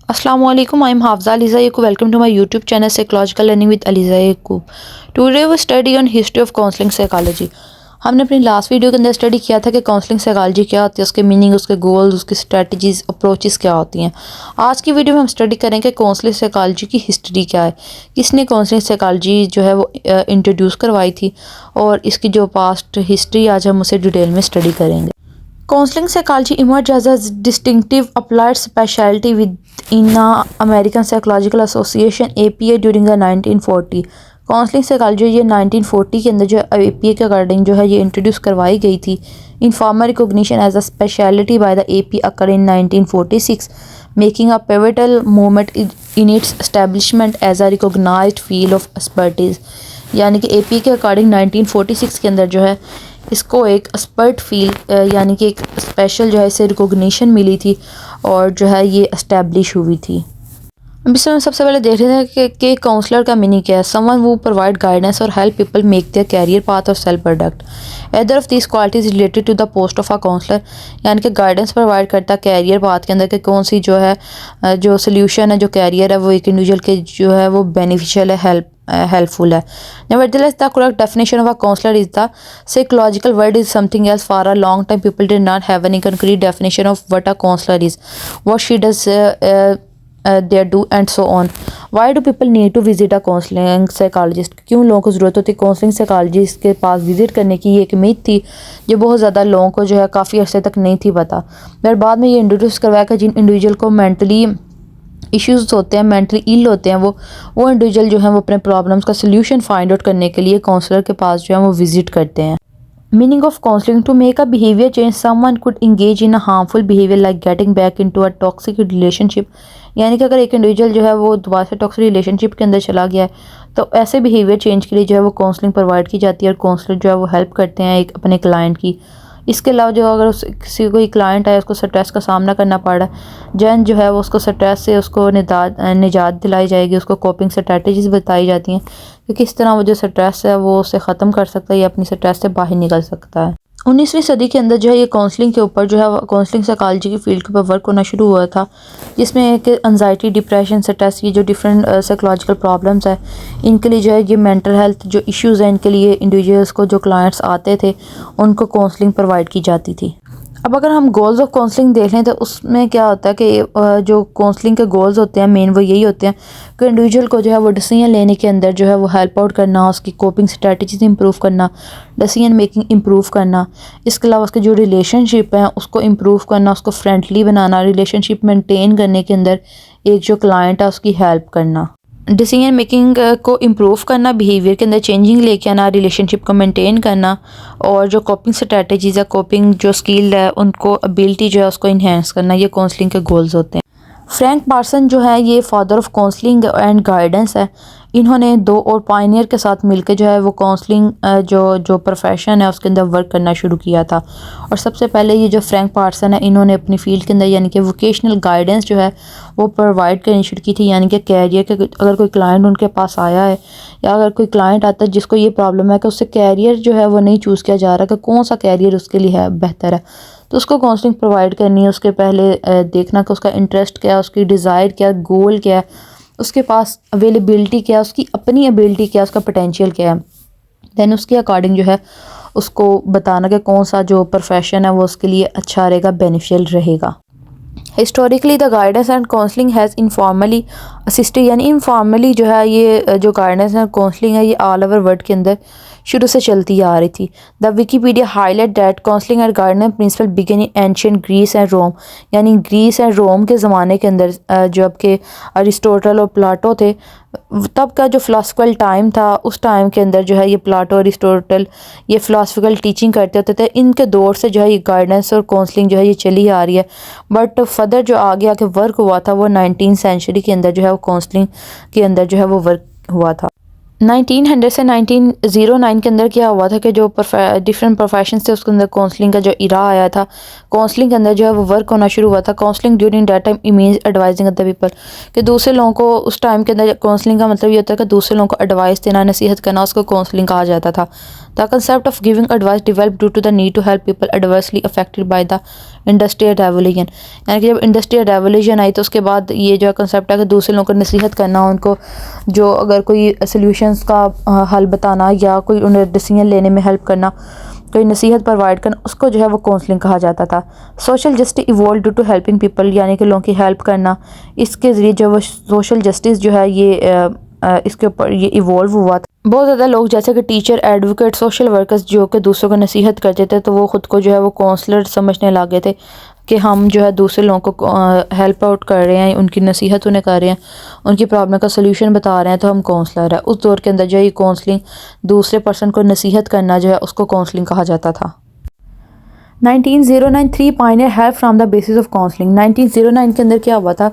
Assalamualaikum. I'm Hafza Aliza Yaqub. Welcome to my YouTube channel Psychological Learning with Aliza Yaqub. Today we study on history of counseling psychology. हमने अपनी last video के अंदर study किया था कि counselling psychology क्या होती है, उसके मीनिंग, उसके गोल्स, उसकी स्ट्रेटजीज, अप्रोचेस क्या होती हैं। आज की वीडियो में हम स्टडी करेंगे काउंसलिंग साइकोलॉजी की हिस्ट्री क्या है, किसने काउंसलिंग साइकोलॉजी जो है वो इंट्रोड्यूस करवाई थी, और इसकी जो पास्ट हिस्ट्री आज हम उसे डिटेल में स्टडी करेंगे। Counseling psychology emerged as a distinctive applied specialty within the American Psychological Association (APA) during the 1940। Counselling psychology ये 1940 के अंदर जो APA के अकॉर्डिंग जो है ये इंट्रोड्यूस करवाई गई थी। Informal recognition as a speciality by the APA occurred in 1946, making a pivotal moment in its establishment as a recognized field of expertise। यानी कि APA के अकॉर्डिंग 1946 के अंदर जो है इसको एक एक्सपर्ट फील्ड यानी कि एक स्पेशल जो है इसे रिकॉग्निशन मिली थी और जो है ये एस्टैब्लिश हुई थी। अब इसमें सबसे पहले देख रहे थे कि काउंसलर का मीनिंग क्या है। समवन वो प्रोवाइड गाइडेंस और help people make their career path और self product. Either of this qualities related to the post of a counsellor, यानी कि गाइडेंस प्रोवाइड करता कैरियर पाथ के अंदर कि कौन सी जो है जो सोल्यूशन है, जो कैरियर है वो एक इंडिविजुअल के जो है वो बेनिफिशियल है, helpful है। Nevertheless, the correct definition of a counselor is the psychological word is something else. For a long time, people did not have any concrete definition of what a counselor is, what she does, they do, and so on. Why do people need to visit a counseling psychologist? क्यों लोगों को ज़रूरत होती है counselling psychologist के पास visit करने की? ये एक मिथ थी जो बहुत ज़्यादा लोगों को जो है काफ़ी अर्से तक नहीं थी पता। फिर बाद में ये इंट्रोड्यूस करवाया कि जिन इंडिविजुअल को मेंटली इश्यूज़ होते हैं, मेंटली इल होते हैं, वो इंडिविजुअल जो है वो अपने प्रॉब्लम्स का सोल्यूशन फाइंड आउट करने के लिए काउंसलर के पास जो है वो विजिट करते हैं। Meaning of counselling: to make a behaviour change, someone could engage in a harmful behaviour like getting back into a toxic relationship. यानी कि अगर एक इंडिविजुअल जो है वो दोबारा से टॉक्सिक रिलेशनशिप के अंदर चला गया है तो ऐसे बिहेवियर चेंज के लिए जो है वो काउंसलिंग प्रोवाइड की जाती है और काउंसलर जो है वो हेल्प करते हैं एक अपने क्लाइंट की। इसके अलावा जो अगर किसी कोई क्लाइंट है उसको स्ट्रेस का सामना करना पड़ रहा है, जैन जो है वो उसको स्ट्रेस से उसको निजात दिलाई जाएगी, उसको कोपिंग स्ट्रेटजीज बताई जाती हैं कि किस तरह वो जो स्ट्रेस है वो उसे ख़त्म कर सकता है या अपनी स्ट्रेस से बाहर निकल सकता है। 19वीं सदी के अंदर जो है ये काउंसलिंग के ऊपर जो है काउंसलिंग साइकोलॉजी की फील्ड के ऊपर वर्क होना शुरू हुआ था, जिसमें एक एंजाइटी, डिप्रेशन, स्ट्रेस, ये जो डिफरेंट साइकोलॉजिकल प्रॉब्लम्स है इनके लिए जो है ये मेंटल हेल्थ जो इश्यूज़ हैं इनके लिए इंडिविजुअल्स को जो क्लाइंट्स आते थे उनको काउंसलिंग प्रोवाइड की जाती थी। अब अगर हम गोल्स ऑफ काउंसलिंग देख लें तो उसमें क्या होता है कि जो काउंसलिंग के गोल्स होते हैं मेन वो यही होते हैं कि इंडिविजुअल को जो है वो डिसीजन लेने के अंदर जो है वो हेल्प आउट करना, उसकी कोपिंग स्ट्रेटजीज इंप्रूव करना, डिसीजन मेकिंग इंप्रूव करना। इसके अलावा उसके जो रिलेशनशिप है उसको इंप्रूव करना, उसको फ्रेंडली बनाना, रिलेशनशिप मेंटेन करने के अंदर एक जो क्लाइंट है उसकी हेल्प करना, डिसीजन मेकिंग को इम्प्रूव करना, बिहेवियर के अंदर चेंजिंग लेके आना, रिलेशनशिप को मेंटेन करना, और जो कोपिंग स्ट्रेटजीज है, कोपिंग जो स्किल है उनको एबिलिटी जो है उसको इन्हेंस करना, ये काउंसलिंग के गोल्स होते हैं। फ्रैंक पार्सन जो है ये father of counselling and guidance है। इन्होंने दो और पायनियर के साथ मिलकर जो है वो काउंसलिंग जो प्रोफेशन है उसके अंदर वर्क करना शुरू किया था। और सबसे पहले ये जो फ्रैंक पार्सन है इन्होंने अपनी फील्ड के अंदर यानी कि वोकेशनल गाइडेंस जो है वो प्रोवाइड करनी शुरू की थी। यानी कि कैरियर के अगर कोई क्लाइंट उनके पास आया है या अगर कोई क्लाइंट आता है जिसको ये प्रॉब्लम है कि उससे कैरियर जो है वो नहीं चूज़ किया जा रहा कि कौन सा कैरियर उसके लिए है बेहतर है, तो उसको काउंसलिंग प्रोवाइड करनी है। उसके पहले देखना कि उसका इंटरेस्ट क्या है, उसकी डिज़ायर क्या है, गोल क्या है, उसके पास अवेलेबिलिटी क्या है, उसकी अपनी एबिलिटी क्या है, उसका पोटेंशियल क्या है। देन उसके अकॉर्डिंग जो है उसको बताना कि कौन सा जो प्रोफेशन है वो उसके लिए अच्छा रहेगा, बेनिफिशियल रहेगा। Historically the guidance and counselling has informally assisted, यानी इनफॉर्मली जो है ये जो गाइडेंस एंड काउंसलिंग है ये ऑल ओवर वर्ल्ड के अंदर शुरू से चलती आ रही थी। The Wikipedia highlight that counselling and guidance principle begin in ancient Greece and Rome, यानी ग्रीस एंड रोम के ज़माने के अंदर जब के अरिस्टोटल और प्लाटो थे तब का जो फ़िलासफ़िकल टाइम था उस टाइम के अंदर जो है ये प्लाटो, अरिस्टोटल ये फ़िलासफ़िकल टीचिंग करते होते थे। इनके दौर से जो है ये गाइडेंस और काउंसलिंग जो है ये चली आ रही है। बट फर्दर जो आगे आके वर्क हुआ था वो 19th सेंचुरी के अंदर जो है वो काउंसलिंग के अंदर जो है वो वर्क हुआ था। 1900 से 1909 के अंदर क्या हुआ था कि जो डिफरेंट प्रोफेशन थे उसके अंदर काउंसलिंग का जो इरा आया था, काउंसलिंग के अंदर जो है वो वर्क होना शुरू हुआ था। Counselling during that time means advising other people, कि दूसरे लोगों को उस टाइम के अंदर काउंसलिंग का मतलब ये होता है कि दूसरे लोगों को एडवाइस देना, नसीहत करना, उसको काउंसलिंग कहा जाता था। The concept of giving advice develop due to the need to help people adversely affected by the industrial revolution. यानी कि जब इंडस्ट्रियल रेवोल्यूशन आई तो उसके बाद ये जो कंसेप्ट है कि दूसरे लोगों को नसीहत करना, उनको जो अगर कोई सॉल्यूशंस का हल बताना या कोई उन्हें डिसीजन लेने में हेल्प करना, कोई नसीहत प्रोवाइड करना, उसको जो है वो काउंसलिंग कहा जाता था। Social justice evolve due to helping people, यानी कि लोगों की हेल्प करना, इसके ज़रिए जो वो सोशल जस्टिस जो है ये इसके ऊपर ये इवॉल्व हुआ था। बहुत ज़्यादा लोग जैसे कि टीचर, एडवोकेट, सोशल वर्कर्स जो कि दूसरों को नसीहत करते थे, तो वो ख़ुद को जो है वो काउंसलर समझने लगे थे कि हम जो है दूसरे लोगों को हेल्प आउट कर रहे हैं, उनकी नसीहत उन्हें कर रहे हैं, उनकी प्रॉब्लम का सलूशन बता रहे हैं, तो हम काउंसलर है। उस दौर के अंदर जो ये काउंसलिंग, दूसरे पर्सन को नसीहत करना जो है उसको काउंसलिंग कहा जाता था। 1909 3 Pioneer help from the basis of counselling. 1909 के अंदर क्या हुआ था,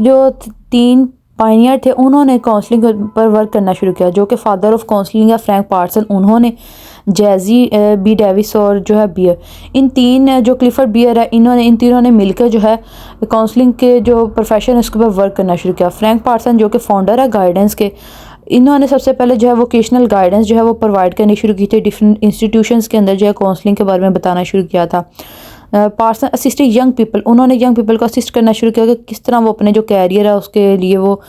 जो 3 पायनियर थे उन्होंने काउंसलिंग पर वर्क करना शुरू किया, जो कि फादर ऑफ काउंसलिंग या फ्रैंक पार्सन, उन्होंने जैजी बी डेविस और जो है बियर, इन तीन जो क्लिफर्ड बियर है, इन तीनों ने मिलकर जो है काउंसलिंग के जो प्रोफेशन है उसके ऊपर वर्क करना शुरू किया। फ्रैंक पार्सन जो कि फाउंडर है गाइडेंस के, इन्होंने सबसे पहले जो है वोकेशनल गाइडेंस जो है वो प्रोवाइड करनी शुरू की थी, डिफरेंट इंस्टीट्यूशंस के अंदर जो है काउंसलिंग के बारे में बताना शुरू किया था। पार्सन असिस्टेड यंग पीपल, उन्होंने यंग पीपल को असिस्ट करना शुरू किया कि किस तरह वो अपने जो कैरियर है उसके लिए वो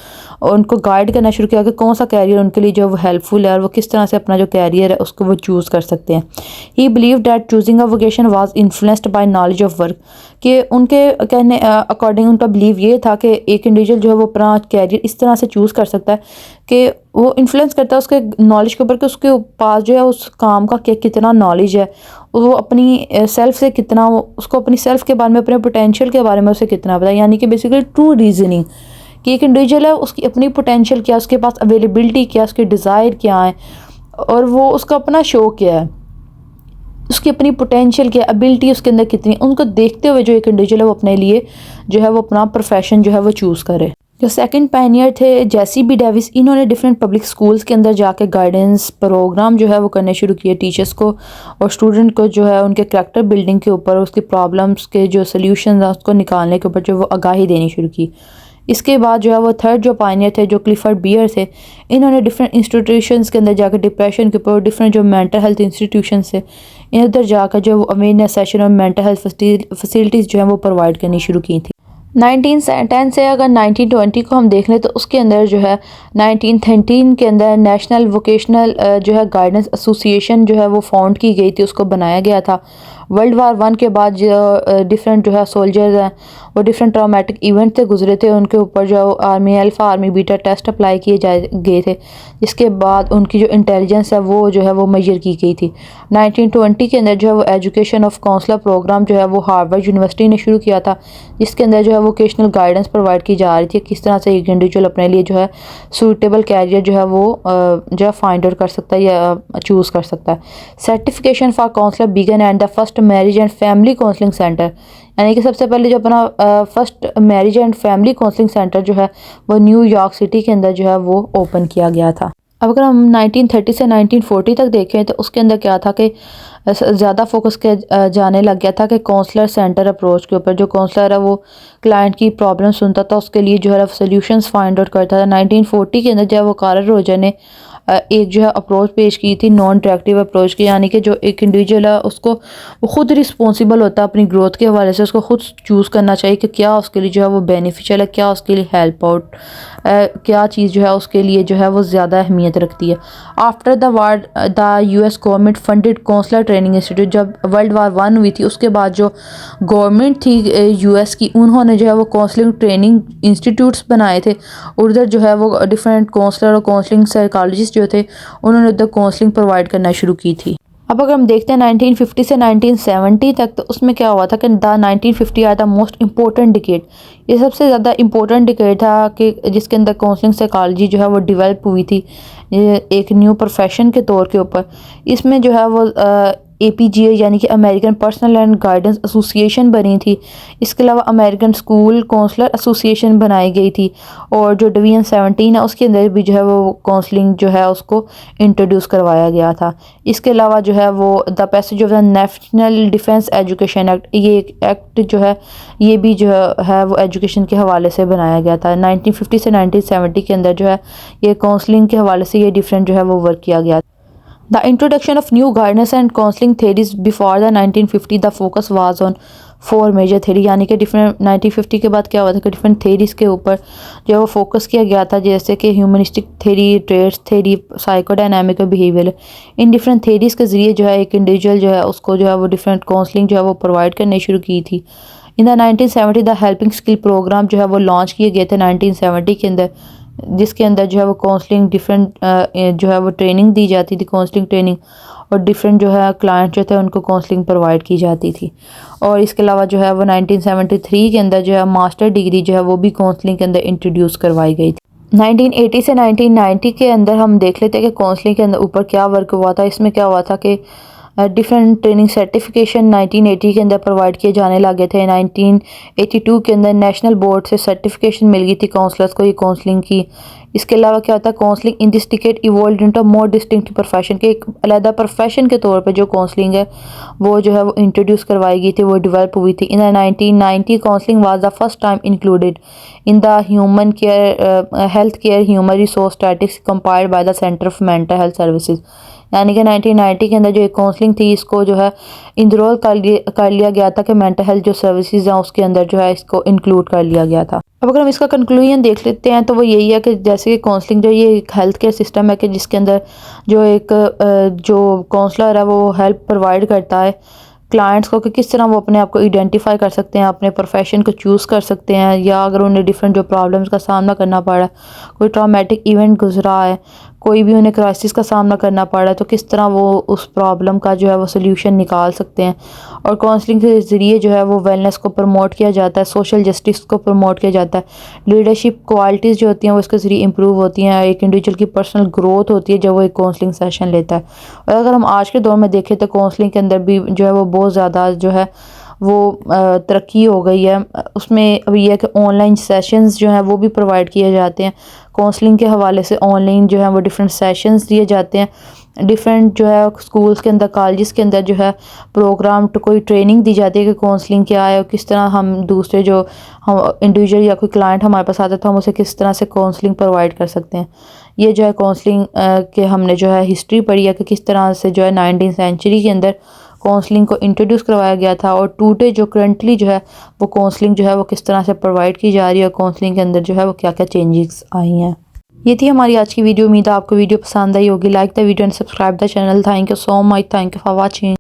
उनको गाइड करना शुरू किया कि कौन सा कैरियर उनके लिए जो वो हेल्पफुल है और वो किस तरह से अपना जो कैरियर है उसको वो चूज़ कर सकते हैं। He believe that choosing a vocation was influenced by knowledge of work, कि उनके कहने अकॉर्डिंग उनका बिलीव ये था कि एक इंडिविजुअल जो है वो अपना कैरियर इस तरह से चूज़ कर सकता है कि वो इन्फ्लुएंस करता है उसके नॉलेज के ऊपर कि उसके पास जो है उस काम का कितना नॉलेज है, वो अपनी सेल्फ से कितना, उसको अपनी सेल्फ के बारे में, अपने पोटेंशियल के बारे में उसे कितना पता है। यानी कि बेसिकली ट्रू रीजनिंग कि एक इंडिविजुअल है उसकी अपनी पोटेंशियल क्या, उसके पास अवेलेबिलिटी क्या, उसके डिज़ायर क्या है और वो उसका अपना शौक क्या है, उसकी अपनी पोटेंशियल क्या, एबिलिटी उसके अंदर कितनी, उनको देखते हुए जो एक इंडिविजुअल है वो अपने लिए जो है वो अपना प्रोफेशन जो है वो चूज़ करे। जो सेकंड पायनियर थे जैसी बी डेविस, इन्होंने डिफरेंट पब्लिक स्कूल्स के अंदर जाके गाइडेंस प्रोग्राम जो है वो करने शुरू किए टीचर्स को और स्टूडेंट को, जो है उनके करैक्टर बिल्डिंग के ऊपर, उसकी प्रॉब्लम्स के जो सल्यूशन है उसको निकालने के ऊपर जो वो आगाही देनी शुरू की। इसके बाद जो है वो थर्ड जो पायनियर थे जो क्लिफर्ड बियर थे, इन्होंने डिफरेंट इंस्टीट्यूशंस के अंदर जाकर डिप्रेशन के ऊपर, डिफरेंट जो मेंटल हेल्थ इंस्टीट्यूशन से इधर जाकर जो अवेयरनेस सेशन और मेंटल हेल्थ फैसिलिटीज़ जो है वो प्रोवाइड करनी शुरू की थी। 1910 से अगर 1920 को हम देख लें तो उसके अंदर जो है 1913 के अंदर नेशनल वोकेशनल जो है गाइडेंस एसोसिएशन जो है वो फाउंड की गई थी, उसको बनाया गया था। वर्ल्ड वार 1 के बाद जो डिफरेंट जो है सोल्जर्स हैं वो डिफरेंट ट्रॉमेटिक इवेंट से गुजरे थे, उनके ऊपर जो army alpha, army beta test apply किए गए थे, जिसके बाद उनकी जो इंटेलिजेंस है वो जो है वो मेजर की गई थी। 1920 के अंदर जो है वो एजुकेशन ऑफ काउंसलर प्रोग्राम जो है वो हार्वर्ड यूनिवर्सिटी ने शुरू किया था, जिसके अंदर जो है वोकेशनल गाइडेंस प्रोवाइड की जा रही थी, किस तरह से एक इंडिविजुअल अपने लिए जो है सूटेबल कैरियर जो है वो जो है फाइंड आउट कर सकता है या चूज़ कर सकता है। Certification for counsellor began and the first marriage and family counselling centre, यानी कि सबसे पहले जो अपना first marriage and family counselling centre जो है वो न्यूयॉर्क सिटी के अंदर जो है वो ओपन किया गया था। अब अगर हम 1930 से 1940 तक देखें तो उसके अंदर क्या था कि ज़्यादा फोकस किया जाने लग गया था कि काउंसलर सेंटर अप्रोच के ऊपर। जो काउंसलर है वो क्लाइंट की प्रॉब्लम सुनता था, उसके लिए जो है सॉल्यूशंस फाइंड आउट करता था। 1940 के अंदर जो है वो कारल रोजर ने एक जो है अप्रोच पेश की थी, नॉन डायरेक्टिव अप्रोच की, यानी कि जो एक इंडिविजुअल है उसको वो खुद रिस्पॉन्सिबल होता है अपनी ग्रोथ के हवाले से, उसको खुद चूज़ करना चाहिए कि क्या उसके लिए जो है वो बेनिफिशियल है, क्या उसके लिए हेल्प आउट, क्या चीज़ जो है उसके लिए जो है वो ज़्यादा अहमियत रखती है। After the war the US government funded counsellor training institute, जब वर्ल्ड वार 1 हुई थी उसके बाद जो गवर्नमेंट थी US की, उन्होंने जो है वो काउंसलिंग ट्रेनिंग इंस्टीट्यूट्स बनाए थे और उधर जो है वो डिफरेंट काउंसलर और काउंसलिंग साइकोलॉजिस्ट जो थे उन्होंने उधर काउंसलिंग प्रोवाइड करना शुरू की थी। अब अगर हम देखते हैं 1950 से 1970 तक, तो उसमें क्या हुआ था कि द 1950 आया था मोस्ट इम्पोर्टेंट डिकेड। ये सबसे ज़्यादा इम्पोर्टेंट डिकेड था कि जिसके अंदर काउंसलिंग साइकोलॉजी जो है वो डेवलप हुई थी एक न्यू प्रोफेशन के तौर के ऊपर। इसमें जो है वो APGA यानी कि American personal and guidance association बनी थी। इसके अलावा अमेरिकन स्कूल काउंसलर एसोसिएशन बनाई गई थी और जो डिवीजन 17 है उसके अंदर भी जो है वो काउंसलिंग जो है उसको इंट्रोड्यूस करवाया गया था। इसके अलावा जो है वो the passage of the national defence education act, ये एक एक्ट जो है ये भी जो है वो एजुकेशन के हवाले से बनाया गया था। 1950 से 1970 के अंदर जो है ये काउंसलिंग के हवाले से ये डिफरेंट जो है वो वर्क किया गया। The introduction of new guidance and counseling theories before the 1950, the focus was on four major theory, यानी कि डिफरेंट 1950 के बाद क्या हुआ था कि डिफरेंट थेरीज़ के ऊपर जो है वो फोकस किया गया था, जैसे कि humanistic theory, traits theory, psychodynamic और बिहेवियर। इन डिफरेंट थेरीज़ के ज़रिए जो है एक इंडिविजुअल जो है उसको जो है वो डिफरेंट काउंसलिंग जो है वो प्रोवाइड करनी शुरू की थी। In the 1970 the helping skill programme जो है वो लॉन्च किए गए थे 1970 के अंदर, जिसके अंदर जो है वो काउंसलिंग डिफरेंट जो है वो ट्रेनिंग दी जाती थी, काउंसलिंग ट्रेनिंग, और डिफरेंट जो है क्लाइंट जो थे उनको काउंसलिंग प्रोवाइड की जाती थी। और इसके अलावा जो है वो 1973 के अंदर जो है मास्टर डिग्री जो है वो भी काउंसलिंग के अंदर इंट्रोड्यूस करवाई गई थी। 1980 से 1990 के अंदर हम देख लेते हैं कि काउंसलिंग के अंदर ऊपर क्या वर्क हुआ था। इसमें क्या हुआ था कि डिफरेंट ट्रेनिंग सर्टिफिकेशन 1980 के अंदर प्रोवाइड किए जाने लगे थे। 1982 के अंदर नेशनल बोर्ड से सर्टिफिकेशन मिल गई थी काउंसलर्स को ये काउंसलिंग की। इसके अलावा क्या होता है, counselling in this decade evolved into more distinct profession, के एक अलग प्रोफेशन के तौर पे जो काउंसलिंग है वो जो है वो इंट्रोड्यूस करवाई गई थी, वो डेवलप हुई थी। In the 1990 counselling was the first time included in the human care health care human resource statistics compiled by the centre of mental health services, यानी कि 1990 के अंदर जो एक काउंसलिंग थी इसको जो है इंद्रोल कर लिया गया था कि मेंटल हेल्थ जो सर्विसेज हैं उसके अंदर जो है इसको इंक्लूड कर लिया गया था। अब अगर हम इसका कंक्लूजन देख लेते हैं तो वो यही है कि जैसे कि काउंसलिंग जो ये एक हेल्थ केयर सिस्टम है कि जिसके अंदर जो एक जो काउंसलर है वो हेल्प प्रोवाइड करता है क्लाइंट्स को कि किस तरह वो अपने आप को आइडेंटिफाई कर सकते हैं, अपने प्रोफेशन को चूज़ कर सकते हैं, या अगर उन्हें डिफरेंट जो प्रॉब्लम्स का सामना करना पड़ा है, कोई ट्रॉमेटिक इवेंट गुजरा है, कोई भी उन्हें क्राइसिस का सामना करना पड़ा है, तो किस तरह वो उस प्रॉब्लम का जो है वो सोल्यूशन निकाल सकते हैं। और काउंसलिंग के ज़रिए जो है वो वेलनेस को प्रमोट किया जाता है, सोशल जस्टिस को प्रमोट किया जाता है, लीडरशिप क्वालिटीज़ जो होती हैं वो इसके ज़रिए इंप्रूव होती हैं, एक इंडिविजुअल की पर्सनल ग्रोथ होती है जब वो एक काउंसलिंग सेशन लेता है। और अगर हम आज के दौर में देखें तो काउंसलिंग के अंदर भी जो है वो बहुत ज़्यादा जो है वो तरक्की हो गई है। उसमें अभी यह है कि ऑनलाइन सेशंस जो हैं वो भी प्रोवाइड किए जाते हैं काउंसलिंग के हवाले से। ऑनलाइन जो है वो डिफरेंट सेशंस दिए जाते हैं, डिफरेंट जो है स्कूल्स के अंदर, कॉलेजेस के अंदर जो है प्रोग्राम तो कोई ट्रेनिंग दी जाती है कि काउंसलिंग क्या है और किस तरह हम दूसरे जो हम इंडिविजुअल या कोई क्लाइंट हमारे पास आता है तो हम उसे किस तरह से काउंसलिंग प्रोवाइड कर सकते हैं। ये जो है काउंसलिंग के हमने जो है हिस्ट्री पढ़ी है कि किस तरह से जो है 19वीं सेंचुरी के अंदर काउंसलिंग को इंट्रोड्यूस करवाया गया था, और टुडे जो करंटली जो है वो काउंसलिंग जो है वो किस तरह से प्रोवाइड की जा रही है, और काउंसलिंग के अंदर जो है वो क्या क्या चेंजेस आई हैं। ये थी हमारी आज की वीडियो। उम्मीद है आपको वीडियो पसंद आई होगी। Like the video and subscribe the channel. Thank you so much. Thank you for watching.